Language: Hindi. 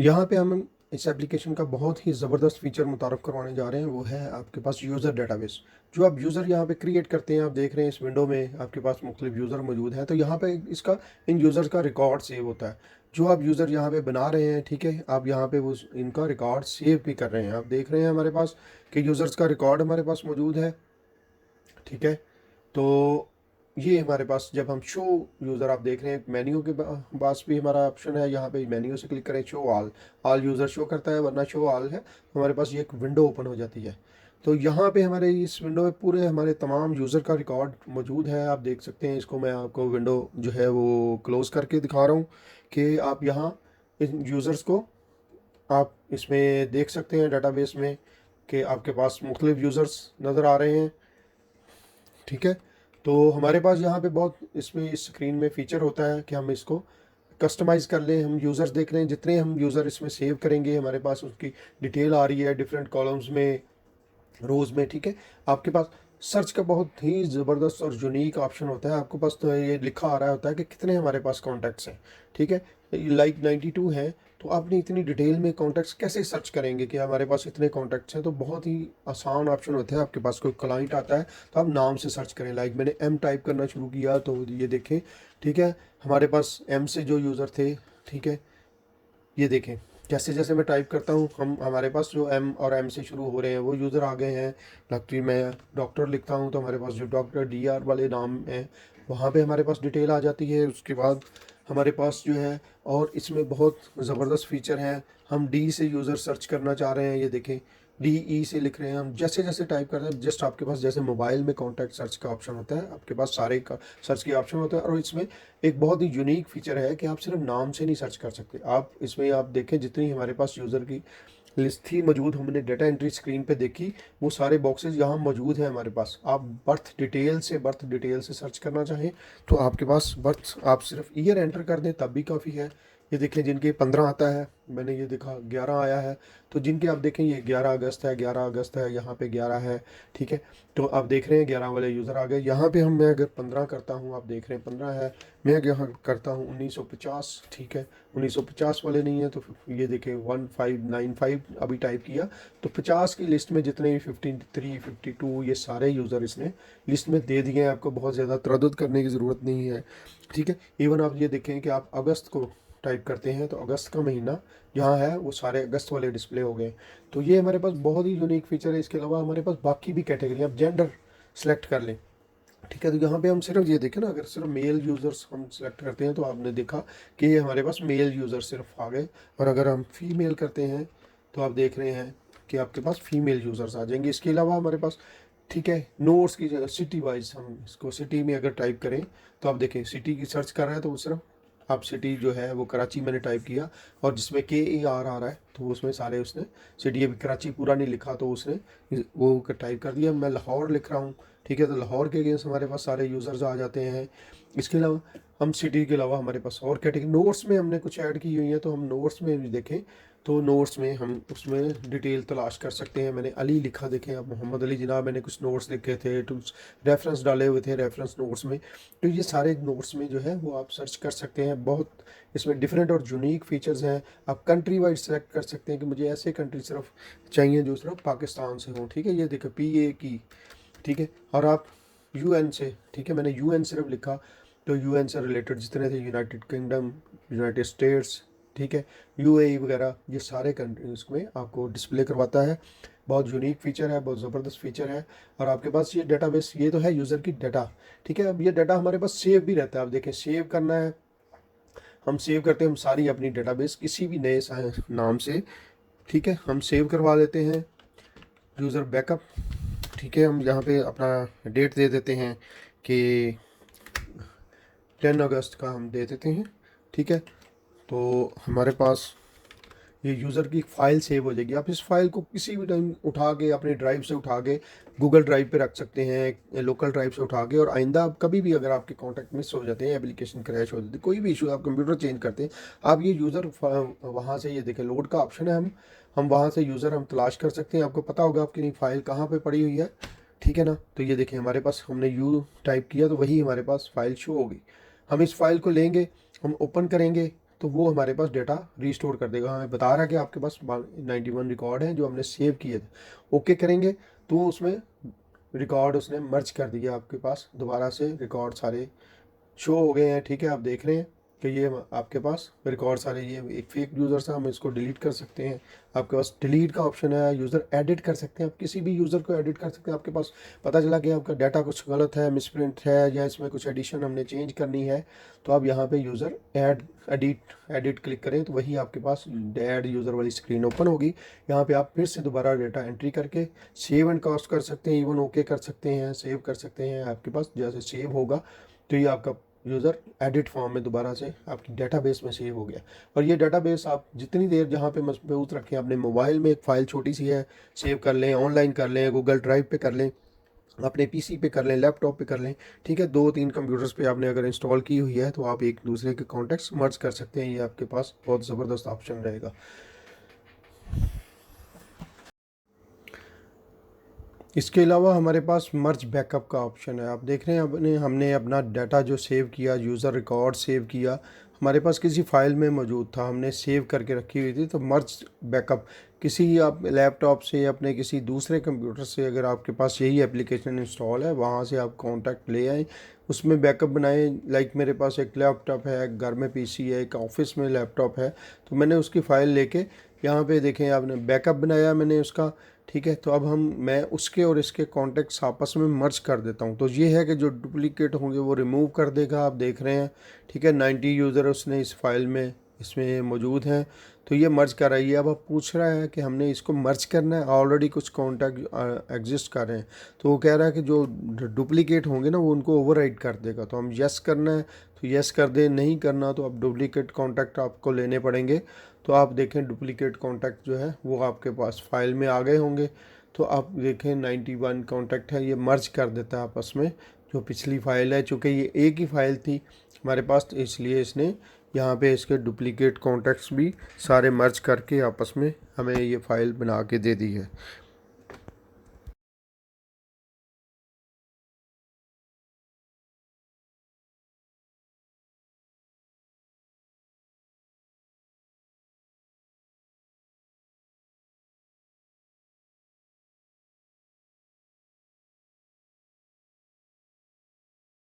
यहाँ पे हम इस एप्लीकेशन का बहुत ही ज़बरदस्त फीचर मुतारफ़ करवाने जा रहे हैं, वो है आपके पास यूज़र डेटाबेस। जो आप यूज़र यहाँ पे क्रिएट करते हैं, आप देख रहे हैं इस विंडो में आपके पास मुख्तलिफ यूज़र मौजूद हैं, तो यहाँ पे इसका इन यूज़र्स का रिकॉर्ड सेव होता है। जो आप यूज़र यहाँ पे बना रहे हैं, ठीक है, आप यहाँ पे वो इनका रिकॉर्ड सेव भी कर रहे हैं। आप देख रहे हैं हमारे पास कि यूज़र्स का रिकॉर्ड हमारे पास मौजूद है, ठीक है। तो ये हमारे पास जब हम शो यूज़र, आप देख रहे हैं मेन्यू के पास भी हमारा ऑप्शन है, यहाँ पे मेन्यू से क्लिक करें, शो ऑल यूज़र शो करता है, वरना शो ऑल है हमारे पास ये एक विंडो ओपन हो जाती है। तो यहाँ पे हमारे इस विंडो में पूरे हमारे तमाम यूज़र का रिकॉर्ड मौजूद है, आप देख सकते हैं। इसको मैं आपको विंडो जो है वो क्लोज़ करके दिखा रहा हूँ कि आप यहाँ इन यूज़र्स को आप इसमें देख सकते हैं डाटाबेस में कि आपके पास मुख्तलिफ यूज़र्स नज़र आ रहे हैं, ठीक है। तो हमारे पास यहाँ पे बहुत इसमें इस स्क्रीन में फ़ीचर होता है कि हम इसको कस्टमाइज़ कर लें। हम यूज़र्स देख रहे हैं, जितने हम यूज़र इसमें सेव करेंगे हमारे पास उसकी डिटेल आ रही है डिफरेंट कॉलम्स में, रोज़ में, ठीक है। आपके पास सर्च का बहुत ही ज़बरदस्त और यूनिक ऑप्शन होता है। आपके पास तो ये लिखा आ रहा होता है कि कितने हमारे पास कॉन्टैक्ट्स हैं, ठीक है। लाइक 92 हैं, तो आपने इतनी डिटेल में कॉन्टैक्ट्स कैसे सर्च करेंगे कि हमारे पास इतने कॉन्टैक्ट्स हैं। तो बहुत ही आसान ऑप्शन होता है। आपके पास कोई क्लाइंट आता है तो आप नाम से सर्च करें। लाइक मैंने एम टाइप करना शुरू किया तो ये देखें, ठीक है, हमारे पास एम से जो यूज़र थे, ठीक है, ये देखें जैसे जैसे मैं टाइप करता हूँ हम हमारे पास जो एम और एम से शुरू हो रहे हैं वो यूज़र आ गए हैं। डॉक्टर, मैं डॉक्टर लिखता हूँ तो हमारे पास जो डॉक्टर डी आर वाले नाम हैं वहाँ पे हमारे पास डिटेल आ जाती है। उसके बाद हमारे पास जो है, और इसमें बहुत ज़बरदस्त फीचर है, हम डी से यूज़र सर्च करना चाह रहे हैं, ये देखें डी ई से लिख रहे हैं हम। जैसे जैसे टाइप करते हैं, जस्ट आपके पास जैसे मोबाइल में कॉन्टैक्ट सर्च का ऑप्शन होता है, आपके पास सारे का सर्च के ऑप्शन होता है। और इसमें एक बहुत ही यूनिक फीचर है कि आप सिर्फ नाम से नहीं सर्च कर सकते। आप इसमें आप देखें जितनी हमारे पास यूज़र की लिस्ट थी मौजूद, हमने डेटा एंट्री स्क्रीन पे देखी, वो सारे बॉक्सेस यहाँ मौजूद हैं हमारे पास। आप बर्थ डिटेल से सर्च करना चाहें तो आपके पास बर्थ, आप सिर्फ ईयर एंटर कर दें तब भी काफ़ी है। ये देखें जिनके 15 आता है, मैंने ये देखा 11 आया है, तो जिनके आप देखें ये 11 अगस्त है, 11 अगस्त है, यहाँ पे 11 है, ठीक है। तो आप देख रहे हैं 11 वाले यूज़र आ गए। यहाँ पे हम, मैं अगर 15 करता हूँ, आप देख रहे हैं 15 है। मैं यहाँ करता हूँ 1950, ठीक है, 1950 वाले नहीं है तो ये देखें 1595 अभी टाइप किया तो 50 की लिस्ट में जितने भी 53 52 ये सारे यूज़र इसने लिस्ट में दे दिए हैं। आपको बहुत ज़्यादा तरद्दुद करने की ज़रूरत नहीं है, ठीक है। इवन आप ये देखें कि आप अगस्त को टाइप करते हैं तो अगस्त का महीना जहाँ है वो सारे अगस्त वाले डिस्प्ले हो गए। तो ये हमारे पास बहुत ही यूनिक फीचर है। इसके अलावा हमारे पास बाकी भी कैटेगरी, आप जेंडर सेलेक्ट कर लें, ठीक है। तो यहाँ पे हम सिर्फ ये देखें ना, अगर सिर्फ मेल यूज़र्स हम सेलेक्ट करते हैं तो आपने देखा कि ये हमारे पास मेल यूज़र सिर्फ आ गए। और अगर हम फीमेल करते हैं तो आप देख रहे हैं कि आपके पास फीमेल यूज़र्स आ जाएंगे। इसके अलावा हमारे पास, ठीक है, नोट्स की जगह सिटी वाइज हम इसको सिटी में अगर टाइप करें तो आप देखें सिटी की सर्च कर रहा है तो वो सिर्फ आप सिटी जो है वो कराची मैंने टाइप किया और जिसमें के ए आर आ रहा है तो उसमें सारे उसने सिटी, अभी कराची पूरा नहीं लिखा तो उसने वो टाइप कर दिया। मैं लाहौर लिख रहा हूँ, ठीक है, तो लाहौर के अगेंस्ट हमारे पास सारे यूज़र्स आ जाते हैं। इसके अलावा हम सिटी के अलावा हमारे पास और कैटेगरी नोट्स में हमने कुछ ऐड की हुई है, तो हम नोट्स में भी देखें तो नोट्स में हम उसमें डिटेल तलाश कर सकते हैं। मैंने अली लिखा, देखें अब मोहम्मद अली जनाब, मैंने कुछ नोट्स लिखे थे, तो रेफरेंस डाले हुए थे रेफरेंस नोट्स में। तो ये सारे नोट्स में जो है वो आप सर्च कर सकते हैं। बहुत इसमें डिफरेंट और यूनिक फीचर्स हैं। आप कंट्री वाइज सेलेक्ट कर सकते हैं कि मुझे ऐसे कंट्री सिर्फ चाहिए जो सिर्फ पाकिस्तान से हों, ठीक है, ये देखो पी ए की, ठीक है। और आप यूएन से, ठीक है, मैंने यूएन सिर्फ लिखा तो यूएन से रिलेटेड जितने थे, यूनाइटेड किंगडम, यूनाइटेड स्टेट्स, ठीक है, यूएई वगैरह, ये सारे कंट्रीज में आपको डिस्प्ले करवाता है। बहुत यूनिक फीचर है, बहुत ज़बरदस्त फीचर है। और आपके पास ये डेटाबेस, ये तो है यूज़र की डाटा, ठीक है। अब ये डाटा हमारे पास सेव भी रहता है। आप देखें सेव करना है, हम सेव करते हैं, हम सारी अपनी डेटाबेस किसी भी नए नाम से, ठीक है, हम सेव करवा लेते हैं। यूज़र बैकअप, ठीक है, हम यहाँ पे अपना डेट दे देते हैं कि 10 अगस्त का हम दे देते हैं, ठीक है। तो हमारे पास ये यूज़र की फ़ाइल सेव हो जाएगी। आप इस फाइल को किसी भी टाइम उठा के अपनी ड्राइव से उठा के गूगल ड्राइव पे रख सकते हैं, लोकल ड्राइव से उठा के। और आइंदा आप कभी भी अगर आपके कॉन्टैक्ट मिस हो जाते हैं, एप्लीकेशन क्रैश हो जाती है, कोई भी इशू, आप कंप्यूटर चेंज करते हैं, आप ये यूज़र वहाँ से, ये देखें लोड का ऑप्शन है, हम वहाँ से यूज़र हम तलाश कर सकते हैं। आपको पता होगा आपकी फ़ाइल कहाँ पर पड़ी हुई है, ठीक है ना। तो ये देखें हमारे पास हमने यू टाइप किया तो वही हमारे पास फ़ाइल शो होगी। हम इस फाइल को लेंगे, हम ओपन करेंगे तो वो हमारे पास डेटा रीस्टोर कर देगा। हमें बता रहा है कि आपके पास 91 रिकॉर्ड हैं जो हमने सेव किए थे। ओके करेंगे तो उसमें रिकॉर्ड उसने मर्ज कर दिया, आपके पास दोबारा से रिकॉर्ड सारे शो हो गए हैं। ठीक है, आप देख रहे हैं कि ये आपके पास रिकॉर्ड सारे, ये एक फेक यूज़र था, हम इसको डिलीट कर सकते हैं। आपके पास डिलीट का ऑप्शन है, यूज़र एडिट कर सकते हैं, आप किसी भी यूज़र को एडिट कर सकते हैं। आपके पास पता चला कि आपका डाटा कुछ गलत है, मिसप्रिंट है, या इसमें कुछ एडिशन हमने चेंज करनी है, तो आप यहाँ पे यूज़र एडिट क्लिक करें तो वही आपके पास ऐड यूज़र वाली स्क्रीन ओपन होगी। यहाँ पे आप फिर से दोबारा डेटा एंट्री करके सेव एंड कॉस्ट कर सकते हैं, इवन ओके कर सकते हैं, सेव कर सकते हैं। आपके पास जैसे सेव होगा तो ये आपका यूज़र एडिट फॉर्म में दोबारा से आपकी डेटाबेस में सेव हो गया। और ये डेटाबेस आप जितनी देर जहाँ पे मजबूत रखें, अपने मोबाइल में एक फ़ाइल छोटी सी है, सेव कर लें, ऑनलाइन कर लें, गूगल ड्राइव पे कर लें, अपने पीसी पे कर लें, लैपटॉप पे कर लें। ठीक है, 2-3 कंप्यूटर्स पे आपने अगर इंस्टॉल की हुई है तो आप एक दूसरे के कॉन्टैक्ट्स मर्ज कर सकते हैं। ये आपके पास बहुत ज़बरदस्त ऑप्शन रहेगा। इसके अलावा हमारे पास मर्ज बैकअप का ऑप्शन है। आप देख रहे हैं हमने अपना डाटा जो सेव किया, यूज़र रिकॉर्ड सेव किया, हमारे पास किसी फाइल में मौजूद था, हमने सेव करके रखी हुई थी। तो मर्ज बैकअप किसी आप लैपटॉप से, अपने किसी दूसरे कंप्यूटर से, अगर आपके पास यही एप्लीकेशन इंस्टॉल है, वहाँ से आप कॉन्टैक्ट ले आएँ, उसमें बैकअप बनाएं। लाइक मेरे पास एक लैपटॉप है, घर में पीसी है, एक ऑफिस में लैपटॉप है, तो मैंने उसकी फ़ाइल लेके यहाँ पे देखें आपने बैकअप बनाया मैंने उसका। ठीक है, तो अब मैं उसके और इसके कॉन्टैक्ट्स आपस में मर्ज कर देता हूँ। तो ये है कि जो डुप्लीकेट होंगे वो रिमूव कर देगा। आप देख रहे हैं, ठीक है, 90 यूज़र उसने इस फाइल में इसमें मौजूद हैं, तो ये मर्ज कर रही है। अब पूछ रहा है कि हमने इसको मर्ज करना है, ऑलरेडी कुछ कॉन्टैक्ट एग्जिस्ट कर रहे हैं, तो वो कह रहा है कि जो डुप्लीकेट होंगे ना वो उनको ओवरराइड कर देगा। तो हम यस करना है तो यस कर दें, नहीं करना तो अब डुप्लीकेट कॉन्टैक्ट आपको लेने पड़ेंगे। तो आप देखें डुप्लीकेट कॉन्टैक्ट जो है वो आपके पास फाइल में आ गए होंगे। तो आप देखें 91 कॉन्टैक्ट है, ये मर्ज कर देता है आपस में जो पिछली फ़ाइल है। चूँकि ये एक ही फ़ाइल थी हमारे पास, तो इसलिए इसने यहाँ पे इसके डुप्लीकेट कॉन्टैक्ट्स भी सारे मर्ज करके आपस में हमें ये फ़ाइल बना के दे दी है।